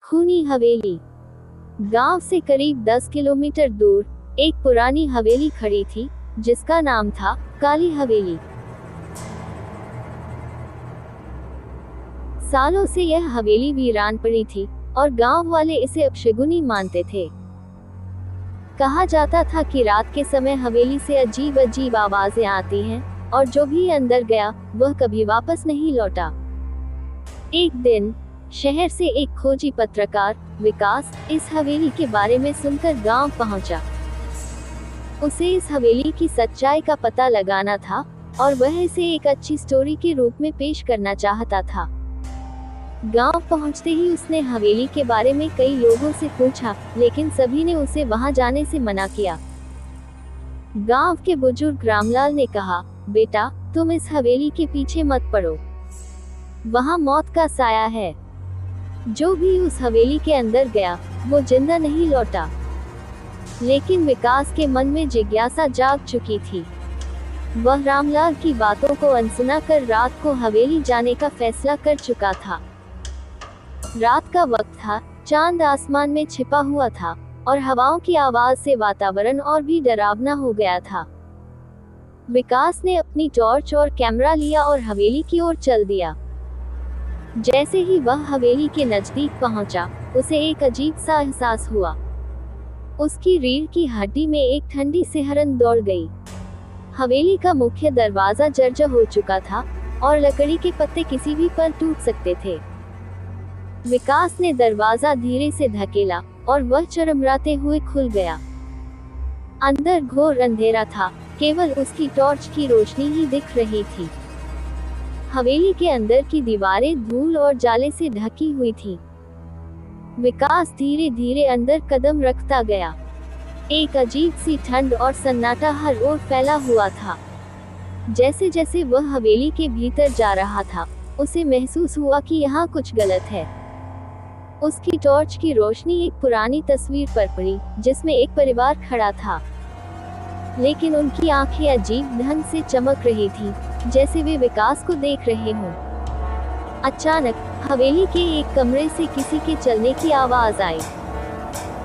खूनी हवेली। गांव से करीब 10 किलोमीटर दूर एक पुरानी हवेली खड़ी थी जिसका नाम था काली हवेली। सालों से यह हवेली वीरान पड़ी थी और गांव वाले इसे अपशगुनी मानते थे। कहा जाता था कि रात के समय हवेली से अजीब अजीब आवाजें आती हैं और जो भी अंदर गया वह कभी वापस नहीं लौटा। एक दिन शहर से एक खोजी पत्रकार विकास इस हवेली के बारे में सुनकर गांव पहुंचा। उसे इस हवेली की सच्चाई का पता लगाना था और वह इसे एक अच्छी स्टोरी के रूप में पेश करना चाहता था। गांव पहुंचते ही उसने हवेली के बारे में कई लोगों से पूछा, लेकिन सभी ने उसे वहां जाने से मना किया। गांव के बुजुर्ग रामलाल ने कहा, बेटा तुम इस हवेली के पीछे मत पड़ो, वहां मौत का साया है। जो भी उस हवेली के अंदर गया वो जिंदा नहीं लौटा। लेकिन विकास के मन में जिज्ञासा जाग चुकी थी। वह रामलाल की बातों को अनसुना कर रात को हवेली जाने का फैसला कर चुका था। रात का वक्त था, चांद आसमान में छिपा हुआ था और हवाओं की आवाज से वातावरण और भी डरावना हो गया था। विकास ने अपनी टॉर्च और कैमरा लिया और हवेली की ओर चल दिया। जैसे ही वह हवेली के नजदीक पहुंचा, उसे एक अजीब सा एहसास हुआ। उसकी रीढ़ की हड्डी में एक ठंडी सिहरन दौड़ गई। हवेली का मुख्य दरवाजा जर्जर हो चुका था और लकड़ी के पत्ते किसी भी पल टूट सकते थे। विकास ने दरवाजा धीरे से धकेला और वह चरमराते हुए खुल गया। अंदर घोर अंधेरा था, केवल उसकी टॉर्च की रोशनी ही दिख रही थी। हवेली के अंदर की दीवारें धूल और जाले से ढकी हुई थी। विकास धीरे धीरे अंदर कदम रखता गया। एक अजीब सी ठंड और सन्नाटा हर ओर फैला हुआ था। जैसे जैसे वह हवेली के भीतर जा रहा था, उसे महसूस हुआ कि यहाँ कुछ गलत है। उसकी टॉर्च की रोशनी एक पुरानी तस्वीर पर पड़ी जिसमें एक परिवार खड़ा था, लेकिन उनकी आंखें अजीब ढंग से चमक रही थी, जैसे वे विकास को देख रहे हों। अचानक हवेली के एक कमरे से किसी के चलने की आवाज आई।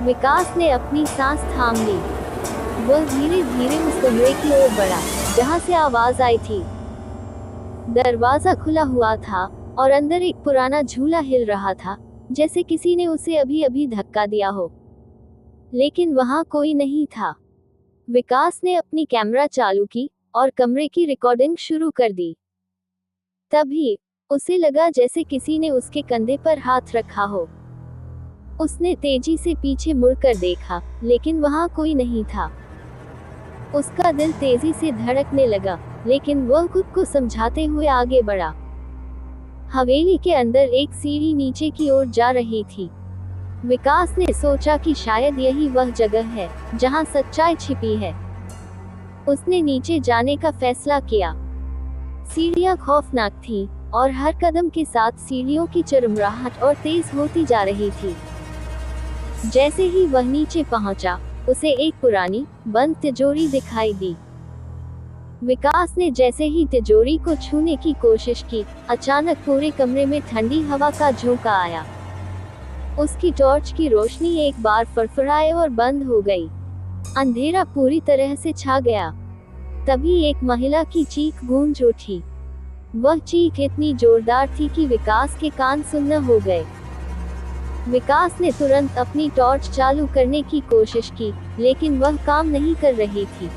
विकास ने अपनी सांस थाम ली। वह धीरे धीरे उस कमरे की ओर बढ़ा जहां से आवाज आई थी। दरवाजा खुला हुआ था और अंदर एक पुराना झूला हिल रहा था, जैसे किसी ने उसे अभी अभी धक्का दिया हो। लेकिन वहां कोई नहीं था। विकास ने अपनी कैमरा चालू की और कमरे की रिकॉर्डिंग शुरू कर दी। तभी उसे लगा जैसे किसी ने उसके कंधे पर हाथ रखा हो। उसने तेजी से पीछे मुड़कर देखा, लेकिन वहां कोई नहीं था। उसका दिल तेजी से धड़कने लगा, लेकिन वह खुद को समझाते हुए आगे बढ़ा। हवेली के अंदर एक सीढ़ी नीचे की ओर जा रही थी। विकास ने सोचा कि शायद यही वह जगह है जहां सच्चाई छिपी है। उसने नीचे जाने का फैसला किया। सीढ़ियां खौफनाक थीं और हर कदम के साथ सीढ़ियों की चरमराहट और तेज होती जा रही थी। जैसे ही वह नीचे पहुंचा, उसे एक पुरानी बंद तिजोरी दिखाई दी। विकास ने जैसे ही तिजोरी को छूने की कोशिश की, अचानक पूरे कमरे में ठंडी हवा का झोंका आया। उसकी टॉर्च की रोशनी एक बार फड़फड़ाई और बंद हो गई। अंधेरा पूरी तरह से छा गया। तभी एक महिला की चीख गूंज उठी। वह चीख इतनी जोरदार थी कि विकास के कान सुन्न हो गए। विकास ने तुरंत अपनी टॉर्च चालू करने की कोशिश की, लेकिन वह काम नहीं कर रही थी।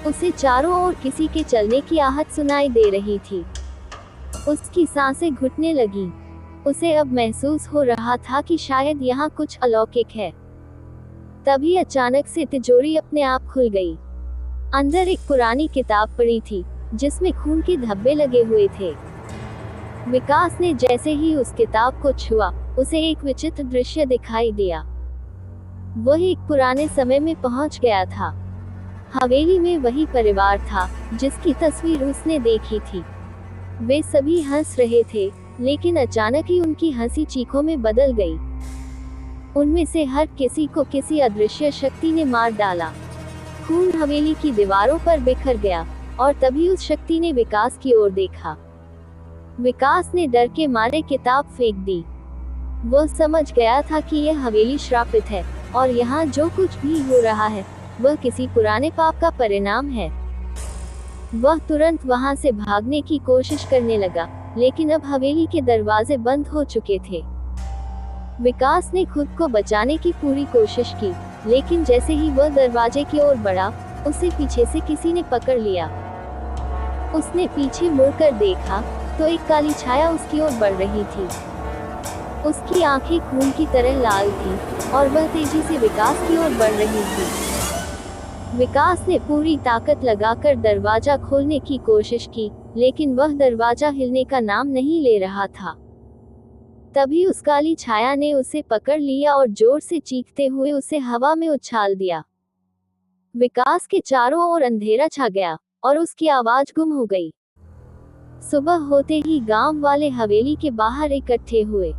उसे चारों ओर किसी के चलने की आहट सुनाई दे रही थी। उसकी सांसें घुटने लगी। उसे अब महसूस हो रहा था कि शायद यहाँ कुछ अलौकिक है। तभी अचानक से तिजोरी अपने आप खुल गई। अंदर एक पुरानी किताब पड़ी थी जिसमें खून के धब्बे लगे हुए थे। विकास ने जैसे ही उस किताब को छुआ, उसे एक विचित्र दृश्य दिखाई दिया। वह एक पुराने समय में पहुंच गया था। हवेली में वही परिवार था जिसकी तस्वीर उसने देखी थी। वे सभी हंस रहे थे, लेकिन अचानक ही उनकी हंसी चीखों में बदल गई। उनमें से हर किसी को किसी अदृश्य शक्ति ने मार डाला। खून हवेली की दीवारों पर बिखर गया और तभी उस शक्ति ने विकास की ओर देखा। विकास ने डर के मारे किताब फेंक दी। वह समझ गया था कि यह हवेली श्रापित है और यहाँ जो कुछ भी हो रहा है वह किसी पुराने पाप का परिणाम है। वह तुरंत वहां से भागने की कोशिश करने लगा, लेकिन अब हवेली के दरवाजे बंद हो चुके थे। विकास ने खुद को बचाने की पूरी कोशिश की, लेकिन जैसे ही वह दरवाजे की ओर बढ़ा, उसे पीछे से किसी ने पकड़ लिया। उसने पीछे मुड़कर देखा तो एक काली छाया उसकी ओर बढ़ रही थी। उसकी आंखें खून की तरह लाल थी और वह तेजी से विकास की ओर बढ़ रही थी। विकास ने पूरी ताकत लगाकर दरवाजा खोलने की कोशिश की, लेकिन वह दरवाजा हिलने का नाम नहीं ले रहा था। तभी उस काली छाया ने उसे पकड़ लिया और जोर से चीखते हुए उसे हवा में उछाल दिया। विकास के चारों ओर अंधेरा छा गया और उसकी आवाज गुम हो गई। सुबह होते ही गांव वाले हवेली के बाहर इकट्ठे हुए।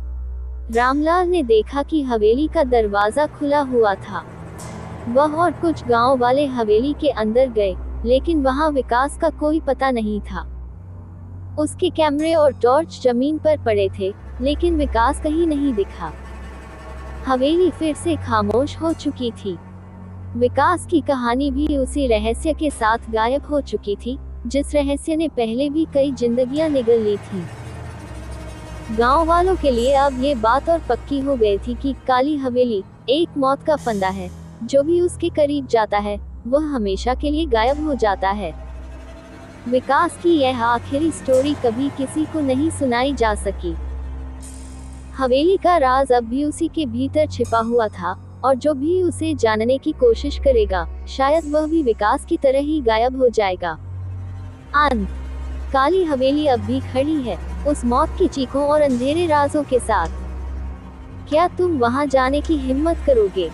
रामलाल ने देखा कि हवेली का दरवाजा खुला हुआ था। वह और कुछ गांव वाले हवेली के अंदर गए, लेकिन वहां विकास का कोई पता नहीं था। उसके कैमरे और टॉर्च जमीन पर पड़े थे, लेकिन विकास कहीं नहीं दिखा। हवेली फिर से खामोश हो चुकी थी। विकास की कहानी भी उसी रहस्य के साथ गायब हो चुकी थी, जिस रहस्य ने पहले भी कई जिंदगियां निगल ली थी। गांव वालों के लिए अब ये बात और पक्की हो गई थी कि काली हवेली एक मौत का फंदा है। जो भी उसके करीब जाता है वह हमेशा के लिए गायब हो जाता है। विकास की यह आखिरी स्टोरी कभी किसी को नहीं सुनाई जा सकी। हवेली का राज अब भी उसी के भीतर छिपा हुआ था, और जो भी उसे जानने की कोशिश करेगा, शायद वह भी विकास की तरह ही गायब हो जाएगा। अंत। काली हवेली अब भी खड़ी है, उस मौत की चीखों और अंधेरे राजों के साथ। क्या तुम वहां जाने की हिम्मत करोगे?